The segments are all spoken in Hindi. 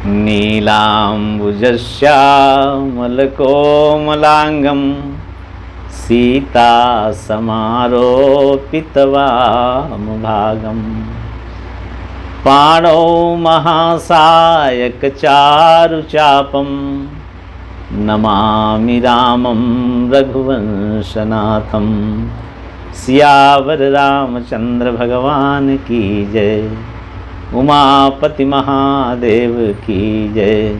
नीलाम्बुजश्यामलकोमलाङ्गं सीतासमारोपितवामभागम् पाणौ महासायकचारुचापं नमामि रामं रघुवंशनाथं। सियावर रामचंद्र भगवान की जय। उमापति महादेव की जय।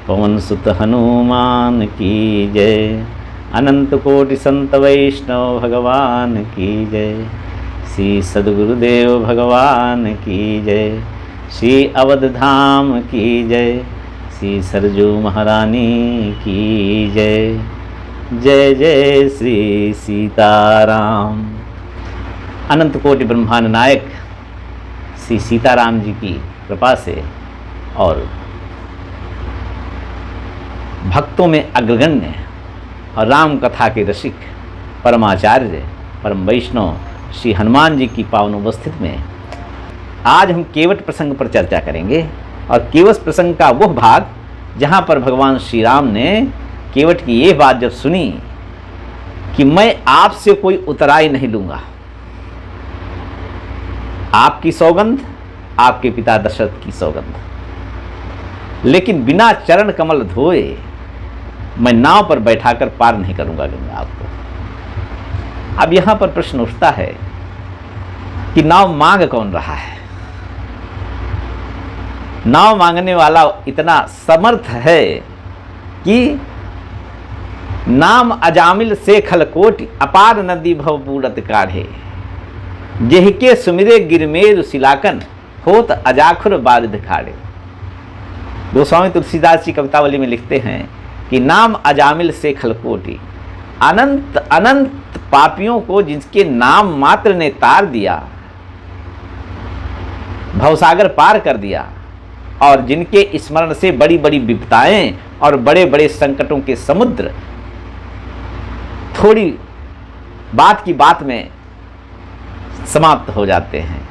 पवन सुत हनुमान की जय। अनंत कोटि संत वैष्णव भगवान की जय। श्री सद्गुरुदेव भगवान की जय। श्री अवध धाम की जय। श्री सरजू महारानी की जय। जय जय श्री सीताराम। अनंत कोटि ब्रह्मांड नायक श्री सीताराम जी की कृपा से और भक्तों में अग्रगण्य और राम कथा के रसिक परमाचार्य परम वैष्णव श्री हनुमान जी की पावन उपस्थिति में आज हम केवट प्रसंग पर चर्चा करेंगे। और केवट प्रसंग का वह भाग जहाँ पर भगवान श्री राम ने केवट की ये बात जब सुनी कि मैं आपसे कोई उतराई नहीं लूँगा, आपकी सौगंध, आपके पिता दशरथ की सौगंध, लेकिन बिना चरण कमल धोए मैं नाव पर बैठाकर पार नहीं करूंगा गंगा आपको। अब यहां पर प्रश्न उठता है कि नाव मांग कौन रहा है? नाव मांगने वाला इतना समर्थ है कि नाम अजामिल से खलकोटि अपार नदी भव बूढ़त काढ़े। जेहिके सुमिरे गिरमेरु सिलाकन होत अजाखुर बारिद खाड़े। गोस्वामी तुलसीदास जी कवितावली में लिखते हैं कि नाम अजामिल से खलकोटि, अनंत अनंत पापियों को जिसके नाम मात्र ने तार दिया, भवसागर पार कर दिया, और जिनके स्मरण से बड़ी बड़ी विपदाएं और बड़े बड़े संकटों के समुद्र थोड़ी बात की बात में समाप्त हो जाते हैं।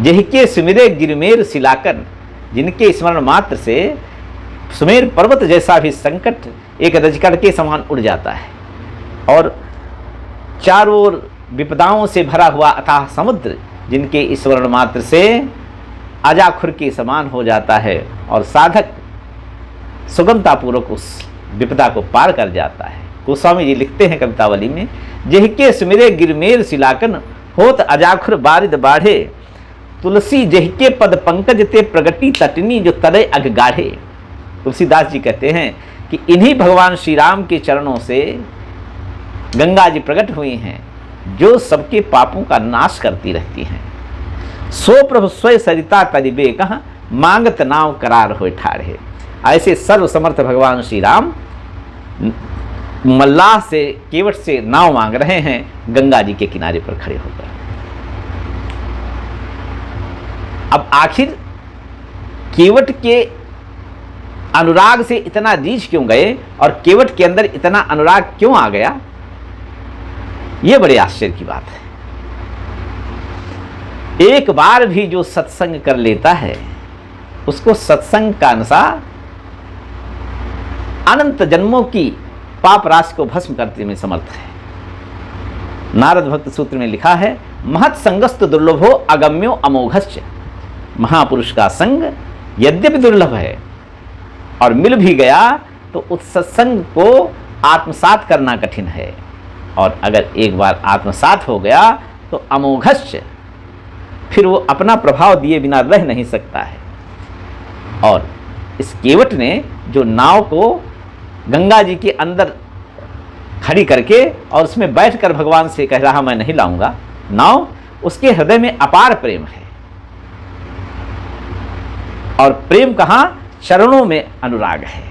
जेहिके सुमिरे गिरमेर सिलाकन, जिनके स्मरण मात्र से सुमेर पर्वत जैसा भी संकट एक रजकड़ के समान उड़ जाता है, और चारों ओर विपदाओं से भरा हुआ अथाह समुद्र जिनके स्मरण मात्र से अजाखुर के समान हो जाता है, और साधक सुगमतापूर्वक उस विपदा को पार कर जाता है। गोस्वामी जी लिखते हैं कवितावली में, जेहिके सुमिरे गिरमेर सिलाकन होत अजाखुर बारिद बाढ़े। तुलसी जेहिके पद पंकज ते प्रगति तटनी जो तरे अग गाढ़े। तुलसीदास जी कहते हैं कि इन्हीं भगवान श्री राम के चरणों से गंगा जी प्रकट हुई हैं, जो सबके पापों का नाश करती रहती हैं। सो प्रभु स्वय सरिता तरिबे कहाँ, मांगत नाव करार हो ठाढ़े। ऐसे सर्वसमर्थ भगवान श्री राम मल्लाह से, केवट से नाव मांग रहे हैं गंगा जी के किनारे पर खड़े होकर। अब आखिर केवट के अनुराग से इतना रीझ क्यों गए और केवट के अंदर इतना अनुराग क्यों आ गया, यह बड़े आश्चर्य की बात है। एक बार भी जो सत्संग कर लेता है उसको सत्संग का नशा अनंत जन्मों की पाप राशि को भस्म करने में समर्थ है। नारद भक्त सूत्र में लिखा है, महत संगस्तु दुर्लभो अगम्यो अमोघश्च। महापुरुष का संग यद्यपि दुर्लभ है और मिल भी गया तो उस सत्संग को आत्मसात करना कठिन है, और अगर एक बार आत्मसात हो गया तो अमोघश्च, फिर वो अपना प्रभाव दिए बिना रह नहीं सकता है। और इस केवट ने जो नाव को गंगा जी के अंदर खड़ी करके और उसमें बैठकर भगवान से कह रहा मैं नहीं लाऊंगा नाव, उसके हृदय में अपार प्रेम है। और प्रेम कहाँ? चरणों में अनुराग है।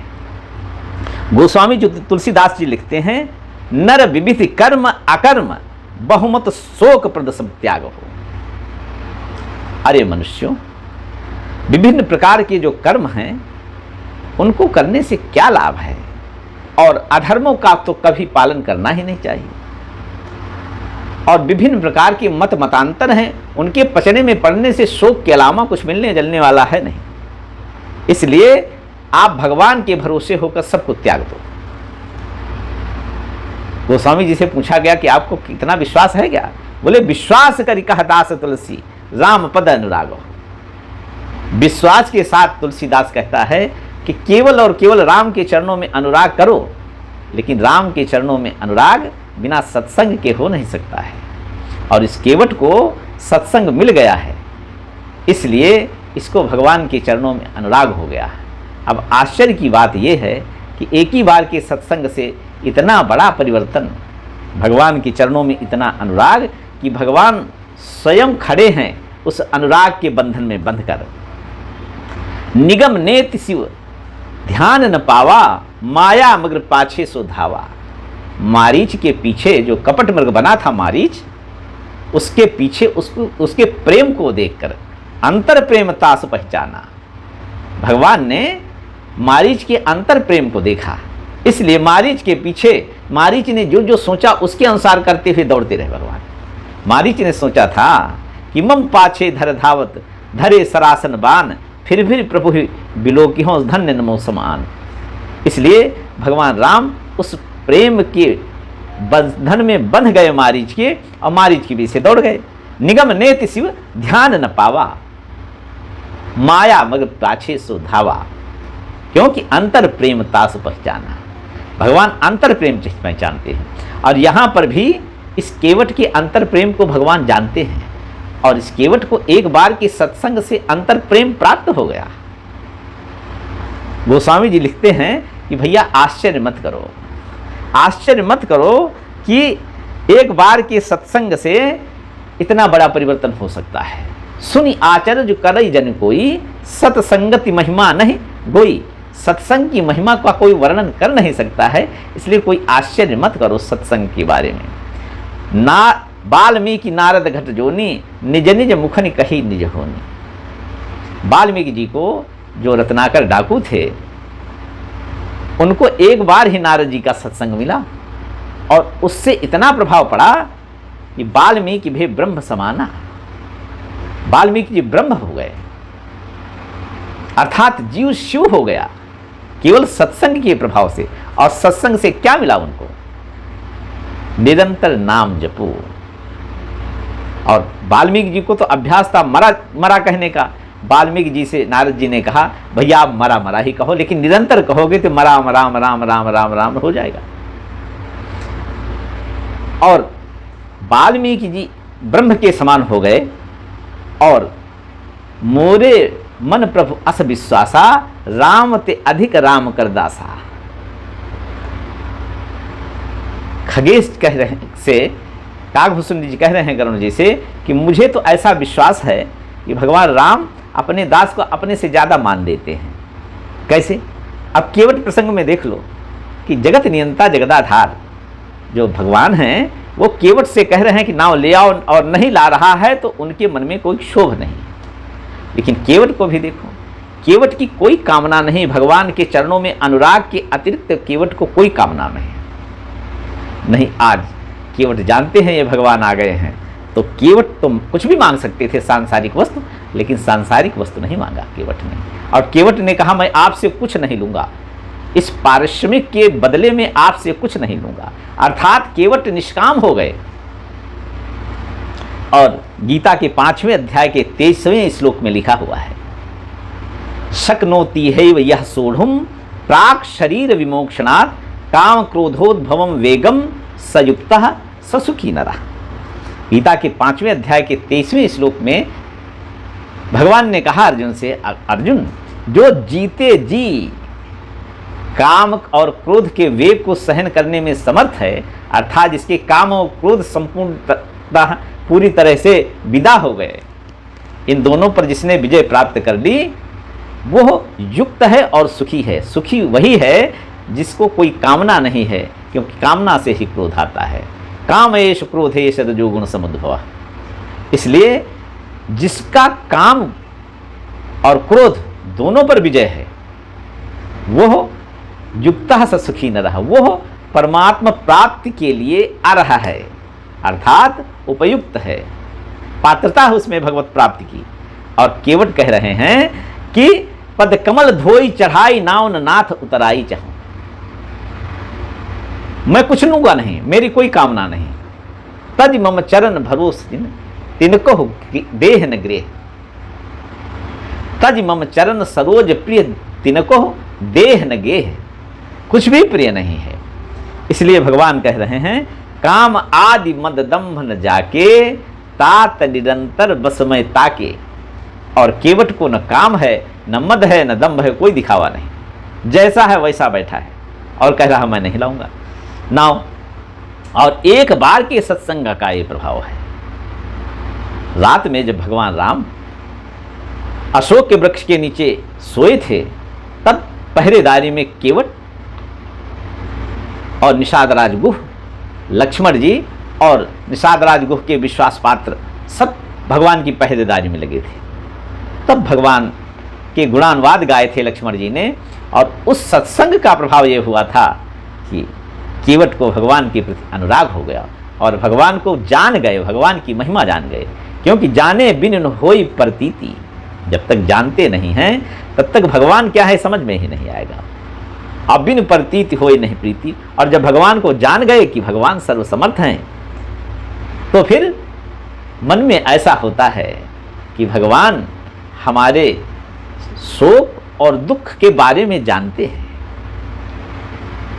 गोस्वामी जो तुलसीदास जी लिखते हैं, नर विविध कर्म अकर्म बहुमत शोक प्रद सब त्याग हो। अरे मनुष्यों, विभिन्न प्रकार के जो कर्म हैं उनको करने से क्या लाभ है, और अधर्मों का तो कभी पालन करना ही नहीं चाहिए। और विभिन्न प्रकार के मत मतांतर हैं, उनके पचड़े में पड़ने से शोक के अलावा कुछ मिलने जलने वाला है नहीं। इसलिए आप भगवान के भरोसे होकर सबको त्याग दो। गोस्वामी जी से पूछा गया कि आपको कितना विश्वास है क्या? बोले विश्वास करी कह दास तुलसी राम पद अनुरागो। विश्वास के साथ तुलसीदास कहता है कि केवल और केवल राम के चरणों में अनुराग करो, लेकिन राम के चरणों में अनुराग बिना सत्संग के हो नहीं सकता है। और इस केवट को सत्संग मिल गया है, इसलिए इसको भगवान के चरणों में अनुराग हो गया है। अब आश्चर्य की बात यह है कि एक ही बार के सत्संग से इतना बड़ा परिवर्तन, भगवान के चरणों में इतना अनुराग कि भगवान स्वयं खड़े हैं उस अनुराग के बंधन में बंधकर। निगम नेति शिव ध्यान न पावा माया मगर पाछे सो धावा। मारीच के पीछे जो कपट मृग बना था मारीच, उसके पीछे उसके प्रेम को देखकर अंतर प्रेम तास पहचाना। भगवान ने मारीच के अंतर प्रेम को देखा, इसलिए मारीच के पीछे मारीच ने जो जो सोचा उसके अनुसार करते हुए दौड़ते रहे भगवान। मारीच ने सोचा था कि मम पाछे धर धावत धरे सरासन बान फिर प्रभु बिलोकी हों धन्य नमो समान। इसलिए भगवान राम उस प्रेम के बंधन में बंध गए मारीच के, और मारीच के पीछे दौड़ गए। निगम नेति शिव ध्यान न पावा माया मगर पाछे सो धावा। क्योंकि अंतर प्रेम तास पहचाना, भगवान अंतर प्रेम पहचानते हैं। और यहाँ पर भी इस केवट के अंतर प्रेम को भगवान जानते हैं, और इस केवट को एक बार के सत्संग से अंतर प्रेम प्राप्त हो गया। गोस्वामी जी लिखते हैं कि भैया आश्चर्य मत करो, आश्चर्य मत करो कि एक बार के सत्संग से इतना बड़ा परिवर्तन हो सकता है। सुनी आचर्य जो करई जन कोई सत्संगति महिमा नहीं गोई। सत्संग की महिमा का कोई वर्णन कर नहीं सकता है, इसलिए कोई आश्चर्य मत करो सत्संग के बारे में। ना वाल्मीकि नारद घट जोनी निज निज मुखनि कही निज होनी। वाल्मीकि जी को जो रत्नाकर डाकू थे, उनको एक बार ही नारद जी का सत्संग मिला और उससे इतना प्रभाव पड़ा कि वाल्मीकि भी ब्रह्म समाना, वाल्मीकि जी ब्रह्म हो गए, अर्थात जीव शिव हो गया केवल सत्संग के प्रभाव से। और सत्संग से क्या मिला उनको? निरंतर नाम जपो। और वाल्मीकि जी को तो अभ्यास था मरा मरा कहने का। वाल्मीकि जी से नारद जी ने कहा भैया आप मरा मरा ही कहो, लेकिन निरंतर कहोगे तो राम राम राम राम राम राम हो जाएगा। और वाल्मीकि जी ब्रह्म के समान हो गए। और मोरे मन प्रभु अस विश्वासा राम ते अधिक राम कर दासा। खगेश कह रहे से काकभूषण जी कह रहे हैं गरुण जी से कि मुझे तो ऐसा विश्वास है कि भगवान राम अपने दास को अपने से ज़्यादा मान देते हैं। कैसे? अब केवट प्रसंग में देख लो कि जगत नियंता जगदाधार जो भगवान हैं वो केवट से कह रहे हैं कि नाव ले आओ, और नहीं ला रहा है तो उनके मन में कोई क्षोभ नहीं। लेकिन केवट को भी देखो, केवट की कोई कामना नहीं, भगवान के चरणों में अनुराग के अतिरिक्त केवट को कोई कामना नहीं। आज केवट जानते हैं ये भगवान आ गए हैं, तो केवट तो कुछ भी मांग सकते थे सांसारिक वस्तु, लेकिन सांसारिक वस्तु नहीं मांगा केवट ने। और केवट ने कहा मैं आपसे कुछ नहीं लूंगा, इस पारिश्रमिक के बदले में आपसे कुछ नहीं लूंगा। अर्थात केवट निष्काम हो गए। और गीता के 5वें अध्याय के 23वें श्लोक में लिखा हुआ है शक्नोति हैव यह सोढ़ुम प्राक शरीर विमोक्षणात् काम क्रोधोद्भवम वेगम सयुक्तः ससुखी नरः। गीता के 5वें अध्याय के 23वें श्लोक में भगवान ने कहा अर्जुन से, अर्जुन जो जीते जी काम और क्रोध के वेग को सहन करने में समर्थ है, अर्थात जिसके काम और क्रोध संपूर्णतः पूरी तरह से विदा हो गए, इन दोनों पर जिसने विजय प्राप्त कर ली वो युक्त है और सुखी है। सुखी वही है जिसको कोई कामना नहीं है, क्योंकि कामना से ही क्रोध आता है। कामेश क्रोधेश रजोगुण समुद्भव। इसलिए जिसका काम और क्रोध दोनों पर विजय है वो युक्तः स सुखी न रहा, वो परमात्मा प्राप्ति के लिए आ रहा है, अर्थात उपयुक्त है, पात्रता है उसमें भगवत प्राप्ति की। और केवट कह रहे हैं कि पद कमल धोई चढ़ाई नाउन नाथ उतराई चाहूं। मैं कुछ लूंगा नहीं, मेरी कोई कामना नहीं। तज मम चरण भरोस तिनको देह न गृह। तज मम चरण सरोज प्रिय तिनको देह न गेह। कुछ भी प्रिय नहीं है। इसलिए भगवान कह रहे हैं काम आदि मद दंभ न जाके तात निरंतर बसमय ताके। और केवट को न काम है, न मद है, न दंभ है, कोई दिखावा नहीं। जैसा है वैसा बैठा है और कह रहा मैं नहीं लाऊंगा नाव। और एक बार के सत्संग का ये प्रभाव है। रात में जब भगवान राम अशोक के वृक्ष के नीचे सोए थे, तब पहरेदारी में केवट और निषाद राजगुह, लक्ष्मण जी और निषाद राजगुह के विश्वास पात्र सब भगवान की पहरेदारी में लगे थे। तब भगवान के गुणानुवाद गाए थे लक्ष्मण जी ने। और उस सत्संग का प्रभाव ये हुआ था कि केवट को भगवान के प्रति अनुराग हो गया और भगवान को जान गए, भगवान की महिमा जान गए। क्योंकि जाने बिन न होई प्रतीति। जब तक जानते नहीं हैं तब तक भगवान क्या है समझ में ही नहीं आएगा। अब बिन प्रतीति होई नहीं प्रीति। और जब भगवान को जान गए कि भगवान सर्वसमर्थ हैं, तो फिर मन में ऐसा होता है कि भगवान हमारे शोक और दुख के बारे में जानते हैं।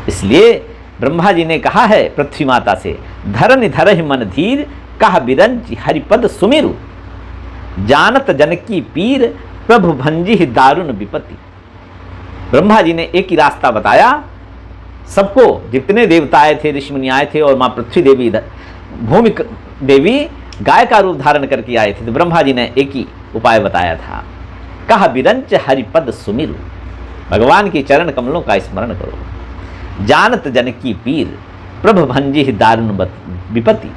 इसलिए ब्रह्मा जी ने कहा है पृथ्वी माता से, धरन धरहि मन धीर कह बिरंच हरिपद सुमिरु। जानत जनकी पीर प्रभु भंजी दारुण विपत्ति। ब्रह्मा जी ने एक ही रास्ता बताया सबको। जितने देवता आए थे, ऋषि मुनि आए थे और माँ पृथ्वी देवी, भूमि देवी गाय का रूप धारण करके आए थे, तो ब्रह्मा जी ने एक ही उपाय बताया था, कह बिरंच हरिपद सुमिरु। भगवान के चरण कमलों का स्मरण करो। जानत जनकी पीर प्रभु भंजी दारुण विपत्ति।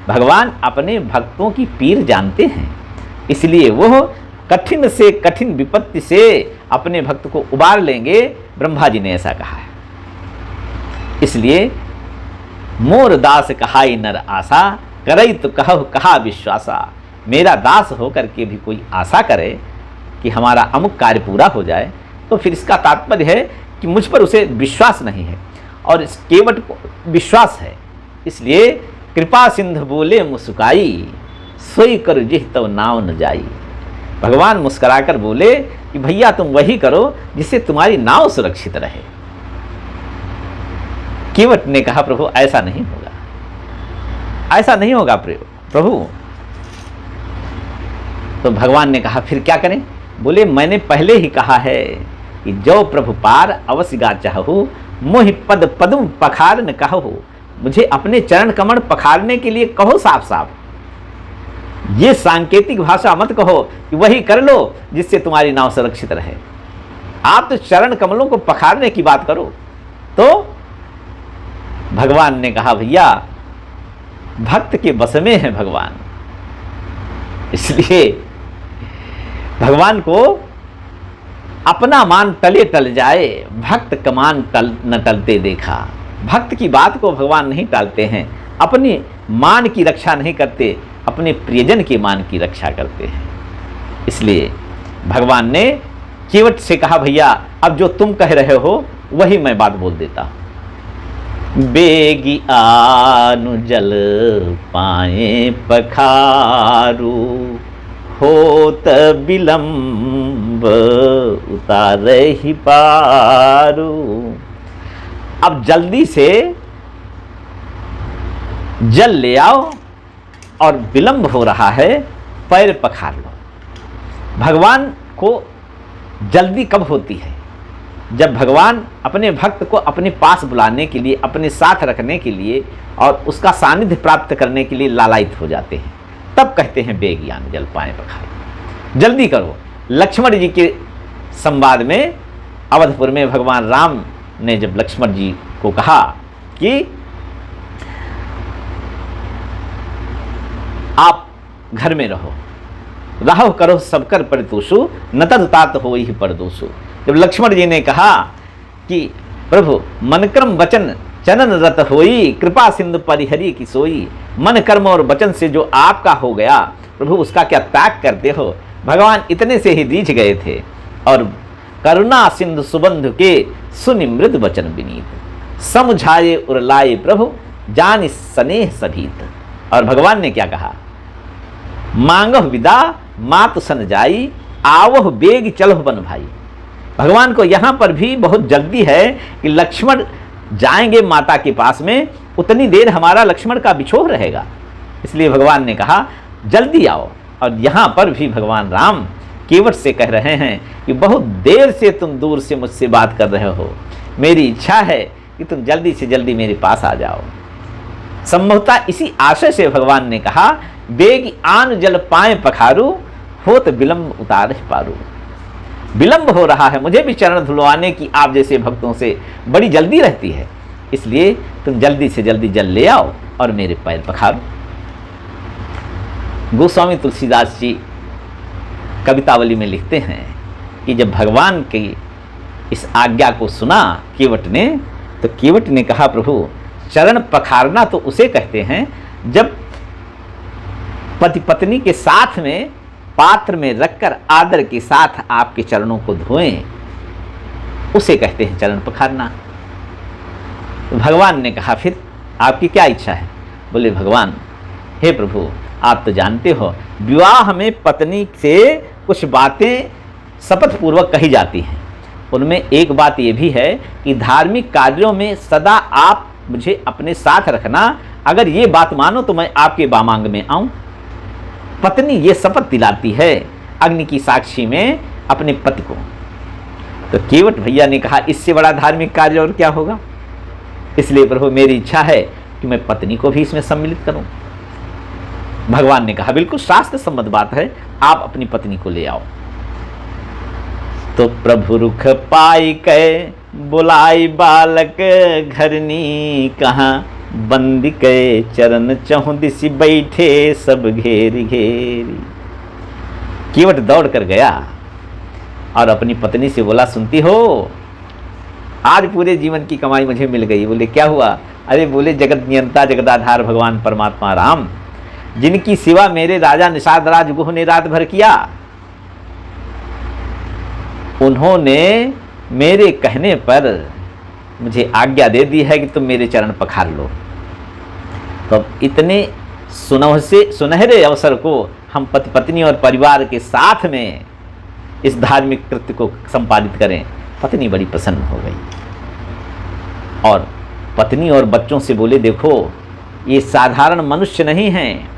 भगवान अपने भक्तों की पीर जानते हैं, इसलिए वह कठिन से कठिन विपत्ति से अपने भक्त को उबार लेंगे। ब्रह्मा जी ने ऐसा कहा है। इसलिए मोर दास कहाई नर आशा करई तो कहा विश्वासा। मेरा दास होकर के भी कोई आशा करे कि हमारा अमुक कार्य पूरा हो जाए, तो फिर इसका तात्पर्य है कि मुझ पर उसे विश्वास नहीं है और इस केवट को विश्वास है। इसलिए कृपा सिंधु बोले मुस्काई सोई कर जिह तब नाव न जाई। भगवान मुस्कुराकर बोले कि भैया तुम वही करो जिससे तुम्हारी नाव सुरक्षित रहे। केवट ने कहा प्रभु ऐसा नहीं होगा, ऐसा नहीं होगा प्रभु। तो भगवान ने कहा फिर क्या करें? बोले मैंने पहले ही कहा है कि जो प्रभु पार अवश्य गा चाहू मोहि पद पदम पखार न कहो। मुझे अपने चरण कमल पखारने के लिए कहो साफ साफ। ये सांकेतिक भाषा मत कहो कि वही कर लो जिससे तुम्हारी नाव सुरक्षित रहे। आप तो चरण कमलों को पखारने की बात करो। तो भगवान ने कहा भैया भक्त के बस में है भगवान, इसलिए भगवान को अपना मान टले टल जाए, भक्त का मान न टलते देखा। भक्त की बात को भगवान नहीं टालते हैं, अपने मान की रक्षा नहीं करते, अपने प्रियजन के मान की रक्षा करते हैं। इसलिए भगवान ने केवट से कहा भैया अब जो तुम कह रहे हो वही मैं बात बोल देता हूं। बेगी आनु जल पाए पखारू होत विलंब उतारे ही पारू। अब जल्दी से जल ले आओ और विलंब हो रहा है, पैर पखार लो। भगवान को जल्दी कब होती है? जब भगवान अपने भक्त को अपने पास बुलाने के लिए, अपने साथ रखने के लिए और उसका सानिध्य प्राप्त करने के लिए लालायित हो जाते हैं, तब कहते हैं बेगियान जल पाए पखार। जल्दी करो। लक्ष्मण जी के संवाद में अवधपुर में भगवान राम ने जब लक्ष्मण जी को कहा कि आप घर में रहो करो सबकर परितोषु न तदतात हो ही परदोषु। जब लक्ष्मण जी ने कहा कि प्रभु मन कर्म वचन चनन रत होई कृपा सिंधु परिहरी की सोई। मन कर्म और वचन से जो आपका हो गया प्रभु उसका क्या त्याग करते हो। भगवान इतने से ही रीझ गए थे और करुणा सिंधु सुबंधु के सुनि मृदु वचन विनीत। समझाए उरलाए प्रभु जानि स्नेह सभीत। और भगवान ने क्या कहा, मांगह विदा मात सन जाई आवह बेग चलह बन भाई। भगवान को यहाँ पर भी बहुत जल्दी है कि लक्ष्मण जाएंगे माता के पास में, उतनी देर हमारा लक्ष्मण का बिछोह रहेगा, इसलिए भगवान ने कहा जल्दी आओ। और यहाँ पर भी भगवान राम केवट से कह रहे हैं कि बहुत देर से तुम दूर से मुझसे बात कर रहे हो, मेरी इच्छा है कि तुम जल्दी से जल्दी मेरे पास आ जाओ। संभवतः इसी आशय से भगवान ने कहा बेग आन जल पाए पखारू होत विलंब उतार पारू। विलंब हो रहा है, मुझे भी चरण धुलवाने की आप जैसे भक्तों से बड़ी जल्दी रहती है, इसलिए तुम जल्दी से जल्दी जल ले आओ और मेरे पैर पखारो। गोस्वामी तुलसीदास जी कवितावली में लिखते हैं कि जब भगवान की इस आज्ञा को सुना केवट ने, तो केवट ने कहा प्रभु चरण पखारना तो उसे कहते हैं जब पति पत्नी के साथ में पात्र में रखकर आदर के साथ आपके चरणों को धोएं, उसे कहते हैं चरण पखारना। तो भगवान ने कहा फिर आपकी क्या इच्छा है? बोले भगवान हे प्रभु आप तो जानते हो विवाह में पत्नी से कुछ बातें शपथ पूर्वक कही जाती हैं, उनमें एक बात यह भी है कि धार्मिक कार्यों में सदा आप मुझे अपने साथ रखना, अगर ये बात मानो तो मैं आपके बामांग में आऊं। पत्नी ये शपथ दिलाती है अग्नि की साक्षी में अपने पति को। तो केवट भैया ने कहा इससे बड़ा धार्मिक कार्य और क्या होगा, इसलिए प्रभु मेरी इच्छा है कि मैं पत्नी को भी इसमें सम्मिलित करूं। भगवान ने कहा बिल्कुल शास्त्र सम्मत बात है, आप अपनी पत्नी को ले आओ। तो प्रभु रुख पाई कै बुलाई बालक घरनी कहाँ, बंदी के चरण चहु दिसी बैठे सब घेरी घेरी। केवट दौड़ कर गया और अपनी पत्नी से बोला सुनती हो आज पूरे जीवन की कमाई मुझे मिल गई। बोले क्या हुआ? अरे बोले जगत नियंता जगदाधार भगवान परमात्मा राम, जिनकी सेवा मेरे राजा निषाद राज गुह ने रात भर किया, उन्होंने मेरे कहने पर मुझे आज्ञा दे दी है कि तुम मेरे चरण पखार लो। तो इतने सुनहरे अवसर को हम पति पत्नी और परिवार के साथ में इस धार्मिक कृत्य को संपादित करें। पत्नी बड़ी प्रसन्न हो गई और पत्नी और बच्चों से बोले देखो ये साधारण मनुष्य नहीं हैं,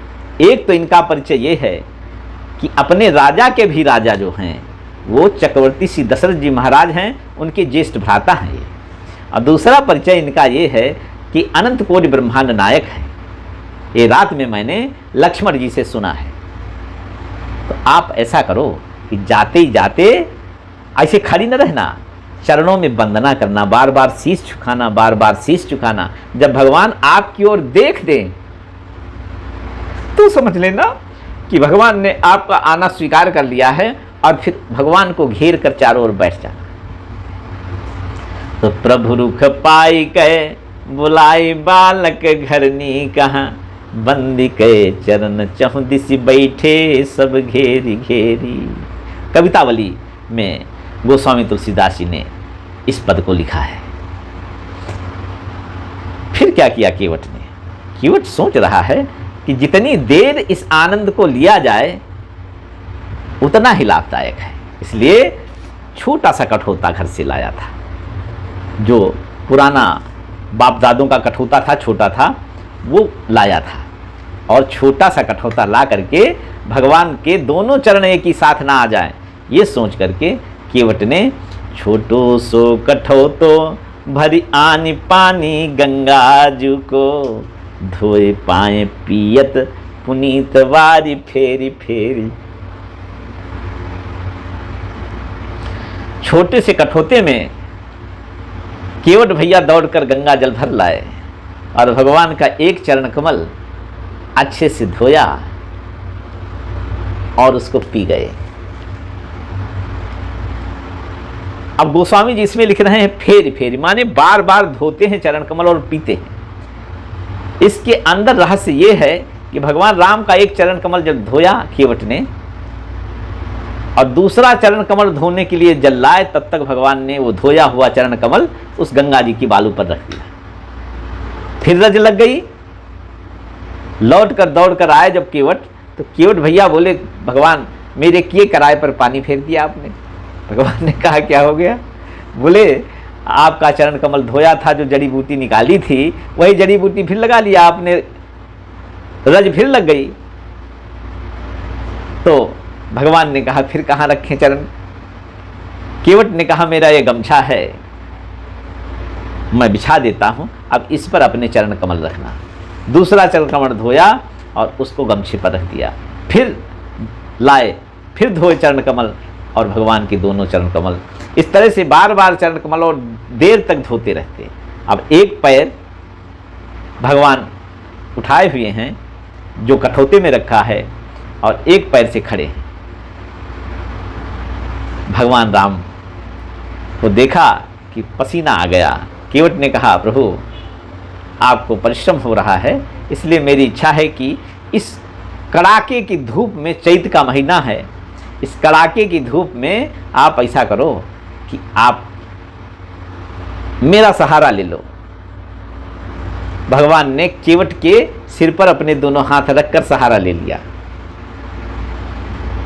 एक तो इनका परिचय ये है कि अपने राजा के भी राजा जो हैं वो चक्रवर्ती श्री दशरथ जी महाराज हैं, उनके ज्येष्ठ भ्राता हैं ये। और दूसरा परिचय इनका ये है कि अनंत कोटि ब्रह्मांड नायक है। ये रात में मैंने लक्ष्मण जी से सुना है। तो आप ऐसा करो कि जाते ही जाते ऐसे खड़ी न रहना, चरणों में वंदना करना, बार बार शीश झुकाना, बार बार शीश झुकाना। जब भगवान आपकी ओर देख दें तो समझ लेना कि भगवान ने आपका आना स्वीकार कर लिया है, और फिर भगवान को घेर कर चारों ओर बैठ जाना। तो प्रभु रुख पाई कह बुलाई बालक घरनी कहाँ, बंदी के चरण चहु दिसी बैठे सब घेरी घेरी। कवितावली में गोस्वामी तुलसीदास जी ने इस पद को लिखा है। फिर क्या किया केवट ने? केवट सोच रहा है कि जितनी देर इस आनंद को लिया जाए उतना ही लाभदायक है, इसलिए छोटा सा कठोता घर से लाया था। जो पुराना बाप दादों का कठोता था, छोटा था, वो लाया था। और छोटा सा कठौता ला करके भगवान के दोनों चरण एक ही साथ ना आ जाए, ये सोच करके केवट ने छोटो सो कठौतो भरी आनी पानी गंगा जू को, धोए पाए पियत पुनीत वारी फेरी फेरी। छोटे से कठौते में केवट भैया दौड़कर गंगा जल भर लाए और भगवान का एक चरण कमल अच्छे से धोया और उसको पी गए। अब गोस्वामी जी इसमें लिख रहे हैं फेरी फेरी, माने बार बार धोते हैं चरण कमल और पीते हैं। इसके अंदर रहस्य ये है कि भगवान राम का एक चरण कमल जब धोया केवट ने, और दूसरा चरण कमल धोने के लिए जल लाए, तब तक भगवान ने वो धोया हुआ चरण कमल उस गंगा जी की बालू पर रख दिया। फिर रज लग गई। लौट कर दौड़ कर आए जब केवट, तो केवट भैया बोले, भगवान मेरे किए कराए पर पानी फेर दिया आपने। भगवान ने कहा क्या हो गया? बोले आपका चरण कमल धोया था, जो जड़ी बूटी निकाली थी वही जड़ी बूटी फिर लगा लिया आपने, रज फिर लग गई। तो भगवान ने कहा फिर कहाँ रखें चरण? केवट ने कहा मेरा ये गमछा है, मैं बिछा देता हूं, अब इस पर अपने चरण कमल रखना। दूसरा चरण कमल धोया और उसको गमछे पर रख दिया। फिर लाए, फिर धोए चरण कमल और भगवान के दोनों चरण कमल। इस तरह से बार बार चरण कमल और देर तक धोते रहते। अब एक पैर भगवान उठाए हुए हैं जो कठौते में रखा है, और एक पैर से खड़े हैं। भगवान राम को देखा कि पसीना आ गया। केवट ने कहा प्रभु आपको परिश्रम हो रहा है, इसलिए मेरी इच्छा है कि इस कड़ाके की धूप में, चैत का महीना है, इस कड़ाके की धूप में आप ऐसा करो कि आप मेरा सहारा ले लो। भगवान ने केवट के सिर पर अपने दोनों हाथ रखकर सहारा ले लिया।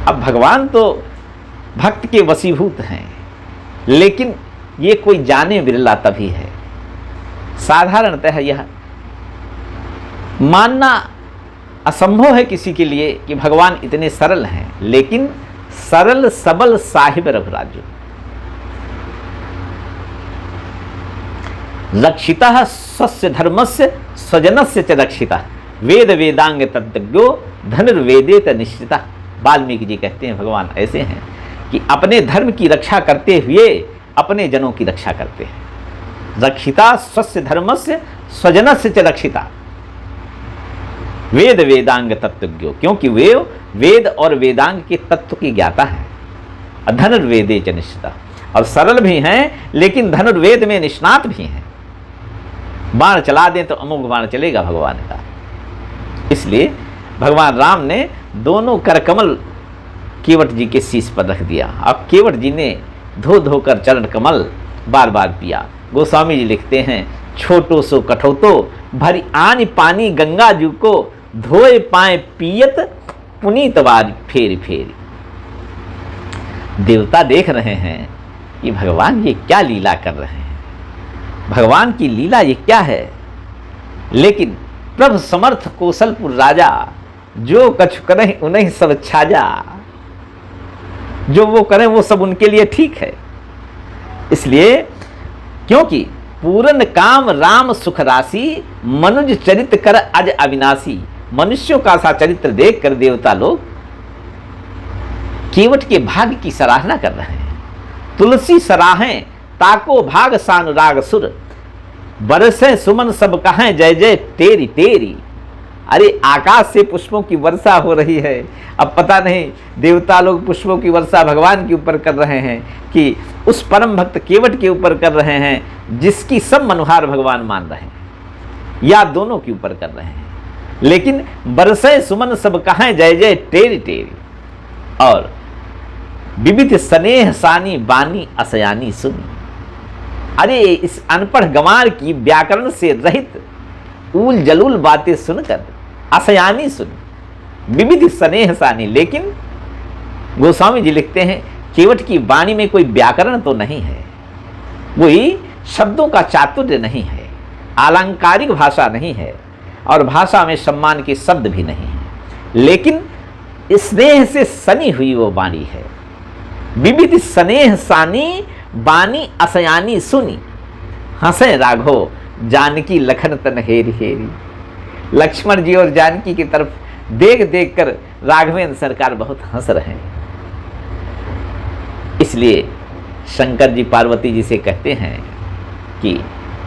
अब भगवान तो भक्त के वशीभूत हैं, लेकिन ये कोई जाने बिरला तभी है। साधारणतः यह मानना असंभव है किसी के लिए कि भगवान इतने सरल हैं, लेकिन सरल सबल साहिब रघुराजो। रक्षितः स्वस्य धर्मस्य स्वजनस्य च रक्षितः वेद वेदांग तत्ज्ञो धनुर्वेदेत निश्चितः। वाल्मीकि जी कहते हैं भगवान ऐसे हैं कि अपने धर्म की रक्षा करते हुए अपने जनों की रक्षा करते हैं। रक्षिता स्वस्य धर्मस्य स्वजनस्य च रक्षिता वेद वेदांग तत्वज्ञो, क्योंकि वे वेद और वेदांग के तत्व की ज्ञाता है। धनुर्वेदे च निश्चिता, और सरल भी हैं लेकिन धनुर्वेद में निष्णात भी हैं। बाण चला दें तो अमोघ बाण चलेगा भगवान का। इसलिए भगवान राम ने दोनों करकमल केवट जी के शीश पर रख दिया। अब केवट जी ने धो धोकर चरण कमल बार बार पिया। गोस्वामी जी लिखते हैं, छोटो सो कठौतो भरी आनी पानी गंगा जू को धोए पाए पियत पुनीत वारी फेरी फेरी। देवता देख रहे हैं कि भगवान ये क्या लीला कर रहे हैं, भगवान की लीला ये क्या है। लेकिन प्रभु समर्थ कौशलपुर राजा, जो कछु करें उन्हें सब छाजा। जो वो करें वो सब उनके लिए ठीक है। इसलिए क्योंकि पूरन काम राम सुख राशि, मनुज चरित्र कर अज अविनाशी। मनुष्यों का सा चरित्र देख कर देवता लोग केवट के भाग्य की सराहना कर रहे हैं। तुलसी सराहें ताको भाग सानुराग सुर, बरसे सुमन सब कहें जय जय तेरी तेरी। अरे आकाश से पुष्पों की वर्षा हो रही है। अब पता नहीं देवता लोग पुष्पों की वर्षा भगवान के ऊपर कर रहे हैं कि उस परम भक्त केवट के ऊपर कर रहे हैं, जिसकी सब मनुहार भगवान मान रहे हैं, या दोनों के ऊपर कर रहे हैं। लेकिन बरसे सुमन सब कहें जय जय टेरी टेरी, और विविध स्नेह सानी बानी असयानी सुनी। अरे इस अनपढ़ गंवार की व्याकरण से रहित ऊल जलूल बातें सुनकर असयानी सुनी, विविध स्नेह सानी। लेकिन गोस्वामी जी लिखते हैं केवट की वाणी में कोई व्याकरण तो नहीं है, कोई शब्दों का चातुर्य नहीं है, अलंकारिक भाषा नहीं है, और भाषा में सम्मान के शब्द भी नहीं है, लेकिन स्नेह से सनी हुई वो वाणी है। विविध स्नेह सानी बानी असयानी सुनी, हंसे राघो जानकी लखन तन हेरी हेरी। लक्ष्मण जी और जानकी की तरफ देख देख कर राघवेंद्र सरकार बहुत हंस रहे हैं। इसलिए शंकर जी पार्वती जी से कहते हैं कि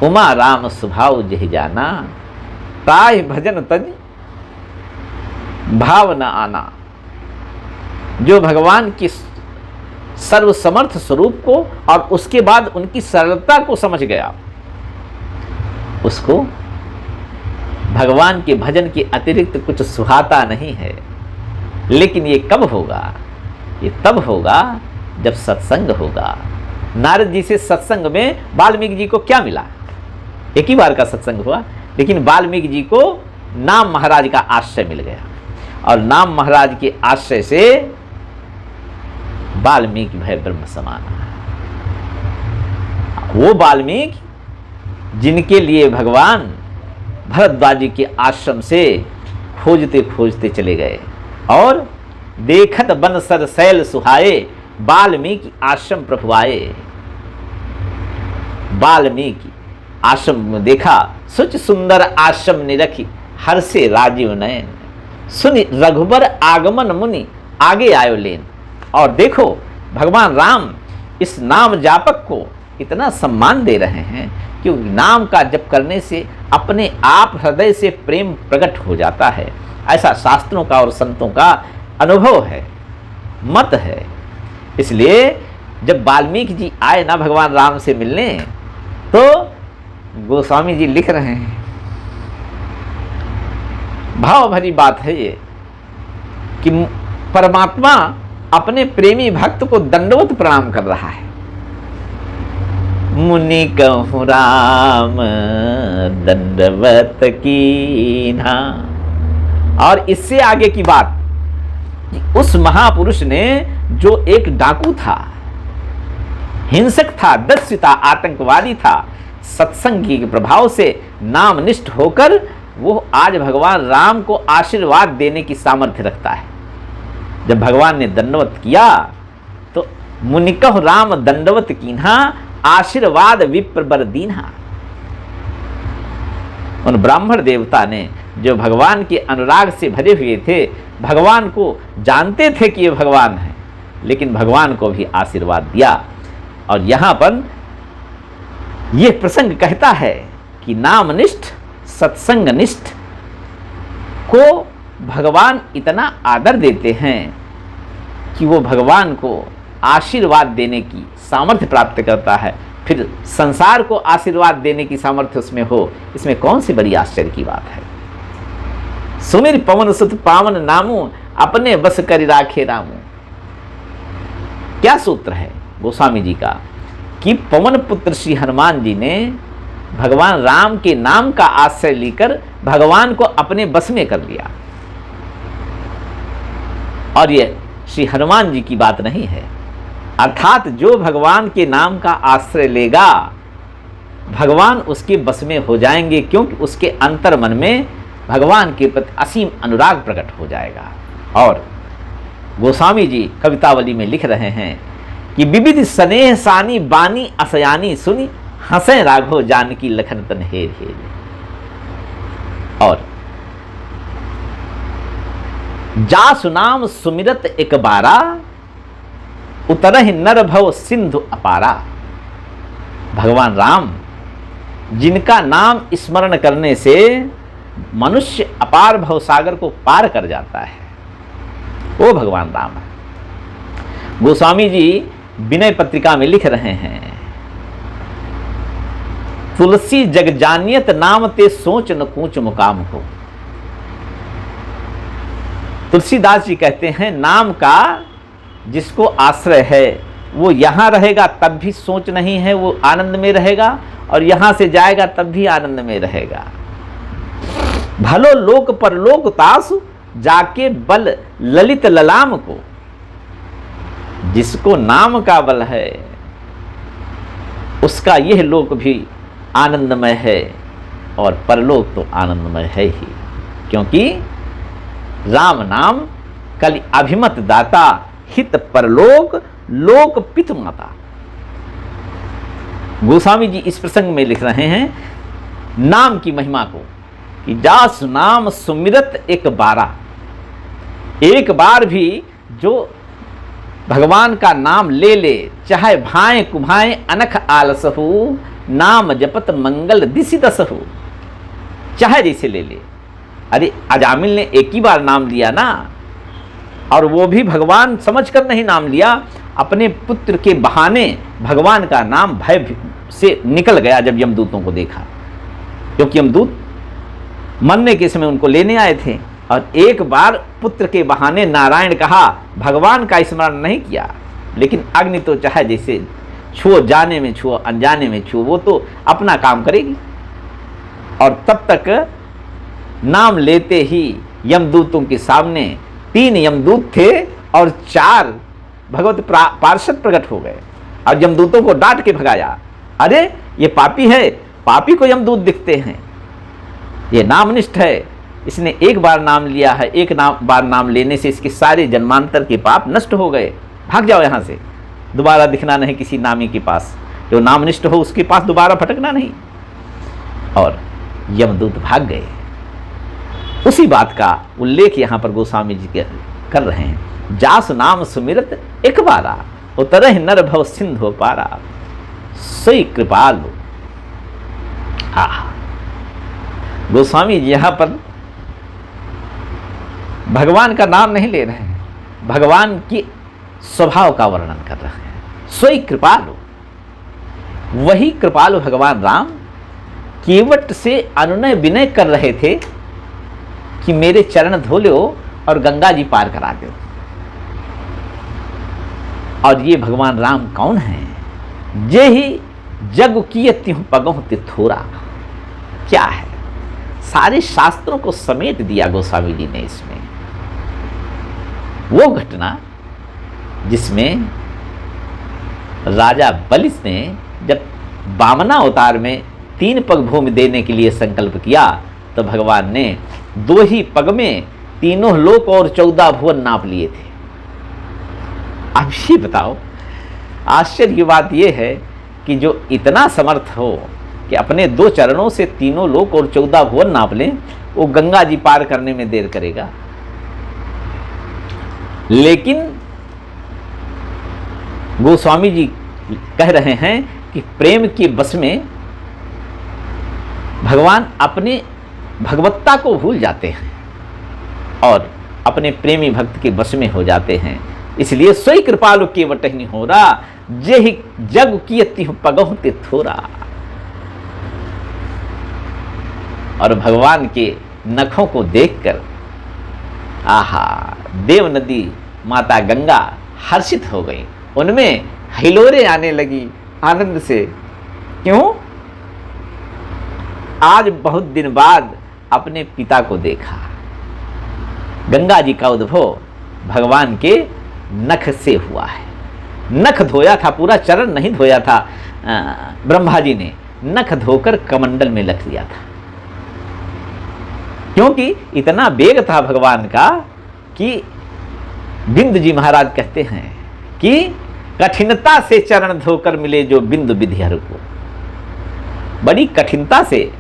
उमा राम स्वभाव जहि जाना, ताहि भजन तज भाव न आना। जो भगवान की सर्वसमर्थ स्वरूप को और उसके बाद उनकी सरलता को समझ गया, उसको भगवान के भजन के अतिरिक्त कुछ सुहाता नहीं है। लेकिन ये कब होगा? ये तब होगा जब सत्संग होगा। नारद जी से सत्संग में वाल्मीकि जी को क्या मिला? एक ही बार का सत्संग हुआ, लेकिन वाल्मीकि जी को नाम महाराज का आश्रय मिल गया, और नाम महाराज के आश्रय से वाल्मीकि भय ब्रह्म समाना। वो वाल्मीकि जिनके लिए भगवान भरद्वाज जी के आश्रम से खोजते खोजते चले गए, और देखत बन सर शैल सुहाए, वाल्मीकि आश्रम प्रभु आए। वाल्मीकि आश्रम में देखा, सुच सुंदर आश्रम निरखी, हर से राजीव नयन, सुनि रघुबर आगमन मुनि, आगे आयो लेन। और देखो भगवान राम इस नाम जापक को इतना सम्मान दे रहे हैं, क्योंकि नाम का जप करने से अपने आप हृदय से प्रेम प्रकट हो जाता है। ऐसा शास्त्रों का और संतों का अनुभव है, मत है। इसलिए जब वाल्मीकि जी आए ना भगवान राम से मिलने, तो गोस्वामी जी लिख रहे हैं, भाव भरी बात है ये कि परमात्मा अपने प्रेमी भक्त को दंडवत प्रणाम कर रहा है। मुनि कहूँ राम दंडवत कीन्हा। और इससे आगे की बात, उस महापुरुष ने जो एक डाकू था, हिंसक था, दस्युता, आतंकवादी था, सत्संग के प्रभाव से नामनिष्ठ होकर वो आज भगवान राम को आशीर्वाद देने की सामर्थ्य रखता है। जब भगवान ने दंडवत किया तो मुनिकह राम दंडवत कीन्हा, आशीर्वाद विप्र बर दीन्हा। उन ब्राह्मण देवता ने जो भगवान के अनुराग से भरे हुए थे, भगवान को जानते थे कि ये भगवान है, लेकिन भगवान को भी आशीर्वाद दिया। और यहाँ पर यह प्रसंग कहता है कि नामनिष्ठ सत्संगनिष्ठ को भगवान इतना आदर देते हैं कि वो भगवान को आशीर्वाद देने की सामर्थ्य प्राप्त करता है। फिर संसार को आशीर्वाद देने की सामर्थ्य उसमें हो, इसमें कौन सी बड़ी आश्चर्य की बात है। सुमिर पवन सुत पावन नामू, अपने बस कर राखे रामू। क्या सूत्र है गोस्वामी जी का कि पवन पुत्र श्री हनुमान जी ने भगवान राम के नाम का आश्रय लेकर भगवान को अपने बस में कर लिया। और यह श्री हनुमान जी की बात नहीं है, अर्थात जो भगवान के नाम का आश्रय लेगा भगवान उसके बस में हो जाएंगे, क्योंकि उसके अंतर मन में भगवान के प्रति असीम अनुराग प्रकट हो जाएगा। और गोस्वामी जी कवितावली में लिख रहे हैं कि विविध स्नेह सानी बानी असयानी, सुनी हंसे राघो जानकी लखन तन हेर हेर। और जासु नाम सुमिरत एक बारा, उतरहि नर भव सिंधु अपारा। भगवान राम जिनका नाम स्मरण करने से मनुष्य अपार भव सागर को पार कर जाता है, वो भगवान राम है। गोस्वामी जी विनय पत्रिका में लिख रहे हैं, तुलसी जग जानियत नाम ते सोच न कूच मुकाम हो। तुलसीदास जी कहते हैं नाम का जिसको आश्रय है वो यहाँ रहेगा तब भी सोच नहीं है, वो आनंद में रहेगा, और यहाँ से जाएगा तब भी आनंद में रहेगा। भलो लोक परलोक तासु, जाके बल ललित ललाम को। जिसको नाम का बल है उसका यह लोक भी आनंदमय है, और परलोक तो आनंदमय है ही, क्योंकि राम नाम कल अभिमत दाता, हित परलोक लोक पितु माता। गोस्वामी जी इस प्रसंग में लिख रहे हैं नाम की महिमा को कि जास नाम सुमिरत एक बारा। एक बार भी जो भगवान का नाम ले ले, चाहे भाएं कुभाएं अनख आलसहु, नाम जपत मंगल दिशि दसहु। चाहे जैसे ले ले। अरे अजामिल ने एक ही बार नाम लिया ना, और वो भी भगवान समझकर नहीं नाम लिया, अपने पुत्र के बहाने भगवान का नाम भय से निकल गया जब यमदूतों को देखा, क्योंकि यमदूत मरने के समय उनको लेने आए थे और एक बार पुत्र के बहाने नारायण कहा, भगवान का स्मरण नहीं किया, लेकिन अग्नि तो चाहे जैसे छुओ, जाने में छुओ अनजाने में छुओ, वो तो अपना काम करेगी। और तब तक नाम लेते ही यमदूतों के सामने 3 यमदूत थे और 4 भगवत पार्षद प्रकट हो गए और यमदूतों को डांट के भगाया। अरे ये पापी है, पापी को यमदूत दिखते हैं, ये नामनिष्ठ है, इसने एक बार नाम लिया है, बार नाम लेने से इसके सारे जन्मांतर के पाप नष्ट हो गए, भाग जाओ यहाँ से, दोबारा दिखना नहीं किसी नामी के पास, जो नामनिष्ठ हो उसके पास दोबारा भटकना नहीं। और यमदूत भाग गए। उसी बात का उल्लेख यहाँ पर गोस्वामी जी कर रहे हैं। जास नाम सुमिरत एक बारा, उतरह नर भव सिंधु पारा, सोई कृपालु। गोस्वामी जी यहाँ पर भगवान का नाम नहीं ले रहे हैं, भगवान के स्वभाव का वर्णन कर रहे हैं। सोई कृपालु, वही कृपालु भगवान राम केवट से अनुनय विनय कर रहे थे कि मेरे चरण धो लो और गंगा जी पार करा दो। और ये भगवान राम कौन हैं? जे ही जग कियत्यु पगों तिथोरा। क्या है? सारे शास्त्रों को समेट दिया गोस्वामी जी ने इसमें। वो घटना जिसमें राजा बलिस ने जब वामना अवतार में 3 पग भूमि देने के लिए संकल्प किया, तो भगवान ने 2 ही पग में तीनों लोक और 14 भुवन नाप लिए थे। अब ये बताओ, आश्चर्य की बात यह है कि जो इतना समर्थ हो कि अपने 2 चरणों से तीनों लोक और 14 भुवन नाप लें, वो गंगा जी पार करने में देर करेगा। लेकिन गोस्वामी जी कह रहे हैं कि प्रेम के बस में भगवान अपने भगवत्ता को भूल जाते हैं और अपने प्रेमी भक्त के बस में हो जाते हैं। इसलिए सोई कृपालु केवट ही हो रहा, जे ही जग कियति पगहु तिथोरा। और भगवान के नखों को देखकर आहा, देव नदी माता गंगा हर्षित हो गई, उनमें हिलोरे आने लगी आनंद से। क्यों? आज बहुत दिन बाद अपने पिता को देखा। गंगा जी का उद्भव भगवान के नख से हुआ है। नख धोया था, पूरा चरण नहीं धोया था, ब्रह्मा जी ने नख धोकर कमंडल में रख दिया था, क्योंकि इतना वेग था भगवान का कि बिंदु जी महाराज कहते हैं कि कठिनता से चरण धोकर मिले जो बिंदु विधिहर को। बड़ी कठिनता से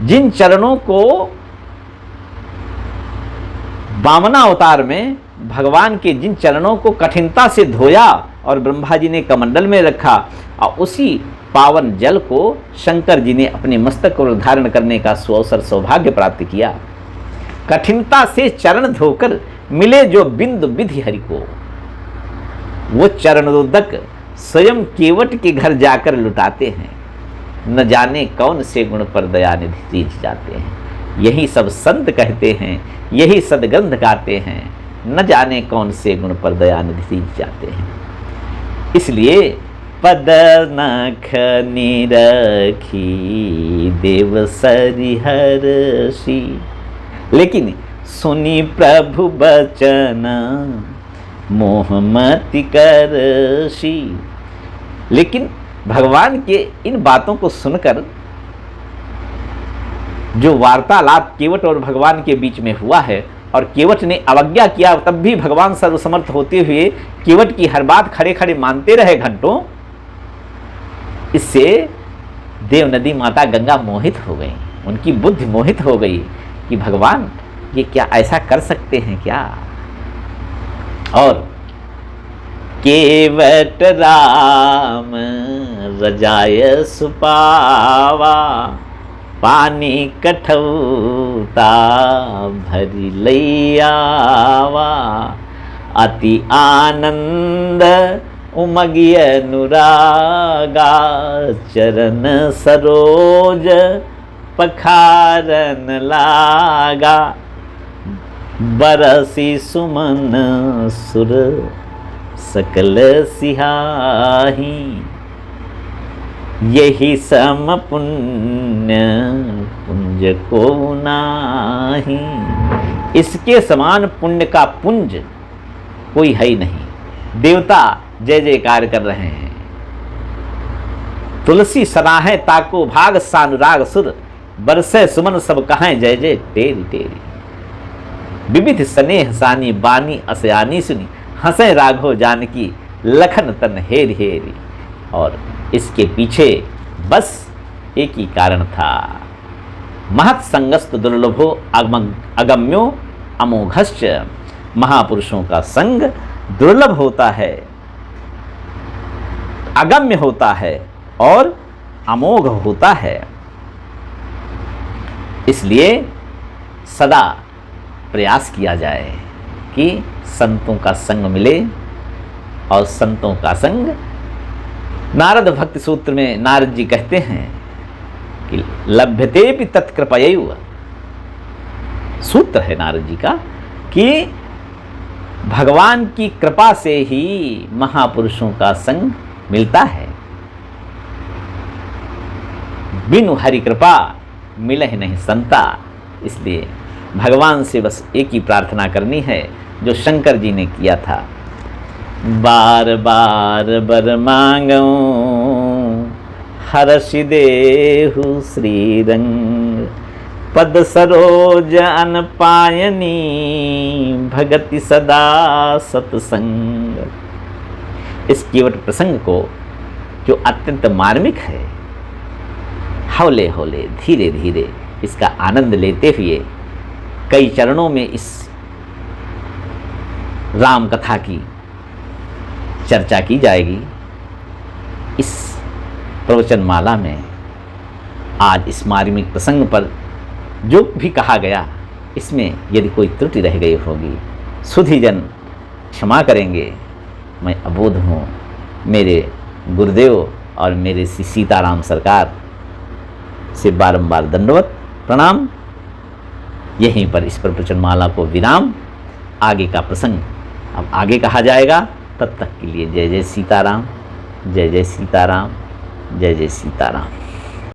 जिन चरणों को वामना अवतार में भगवान के जिन चरणों को कठिनता से धोया और ब्रह्मा जी ने कमंडल में रखा, और उसी पावन जल को शंकर जी ने अपने मस्तक पर धारण करने का सुअवसर सौभाग्य प्राप्त किया। कठिनता से चरण धोकर मिले जो बिंदु विधि हरि को, वो चरणोदक स्वयं केवट के घर जाकर लुटाते हैं। न जाने कौन से गुण पर दया निधि तीज जाते हैं। यही सब संत कहते हैं, यही सदग्रंथ गाते हैं, न जाने कौन से गुण पर दया निधि तीज जाते हैं। इसलिए पद नख निरखी देव सरिहर्षि, लेकिन सुनी प्रभु बचन मोहमति करषि। लेकिन भगवान के इन बातों को सुनकर जो वार्तालाप केवट और भगवान के बीच में हुआ है, और केवट ने अवज्ञा किया, तब भी भगवान सर्वसमर्थ होते हुए केवट की हर बात खड़े खड़े मानते रहे घंटों, इससे देव नदी माता गंगा मोहित हो गई, उनकी बुद्धि मोहित हो गई कि भगवान ये क्या ऐसा कर सकते हैं क्या। और केवट राम रजाय सुपावा, पानी कठौता भरी लैयावा, अति आनंद उमगिय अनुरागा, चरण सरोज पखारन लागा। बरसी सुमन सुर सकल सिहाही, यही सम पुण्य पुंज को नाही। इसके समान पुण्य का पुंज कोई है ही नहीं। देवता जय जयकार कर रहे हैं। तुलसी सराहे ताको भाग सानुराग सुर, बरसे सुमन सब कहें जय जय तेरी तेरी। विविध स्नेह सानी बानी असयानी सुनी, हंसे राघो जानकी लखन तन हेरी हेरी। और इसके पीछे बस एक ही कारण था, महत संगस्त दुर्लभो अगम्यो अमोघश्च। महापुरुषों का संग दुर्लभ होता है, अगम्य होता है और अमोघ होता है। इसलिए सदा प्रयास किया जाए कि संतों का संग मिले। और संतों का संग, नारद भक्ति सूत्र में नारद जी कहते हैं कि लभ्यते भी तत्कृपयैव, सूत्र है नारद जी का कि भगवान की कृपा से ही महापुरुषों का संग मिलता है। बिनु हरि कृपा मिले नहीं संता। इसलिए भगवान से बस एक ही प्रार्थना करनी है जो शंकर जी ने किया था, बार बार बर मांगो हर्षि देहु श्रीरंग, पद सरोज अन पायनी भगति सदा सत्संग। इस कीवट प्रसंग को जो अत्यंत मार्मिक है, हौले हौले धीरे धीरे इसका आनंद लेते हुए कई चरणों में इस राम कथा की चर्चा की जाएगी। इस प्रवचन माला में आज इस मार्मिक प्रसंग पर जो भी कहा गया, इसमें यदि कोई त्रुटि रह गई होगी, सुधीजन क्षमा करेंगे। मैं अबोध हूँ। मेरे गुरुदेव और मेरे श्री सीताराम सरकार से बारंबार दंडवत प्रणाम। यहीं पर इस प्रवचन माला को विराम। आगे का प्रसंग अब आगे कहा जाएगा। तब तक के लिए जय जय सीताराम, जय जय सीताराम, जय जय सीताराम।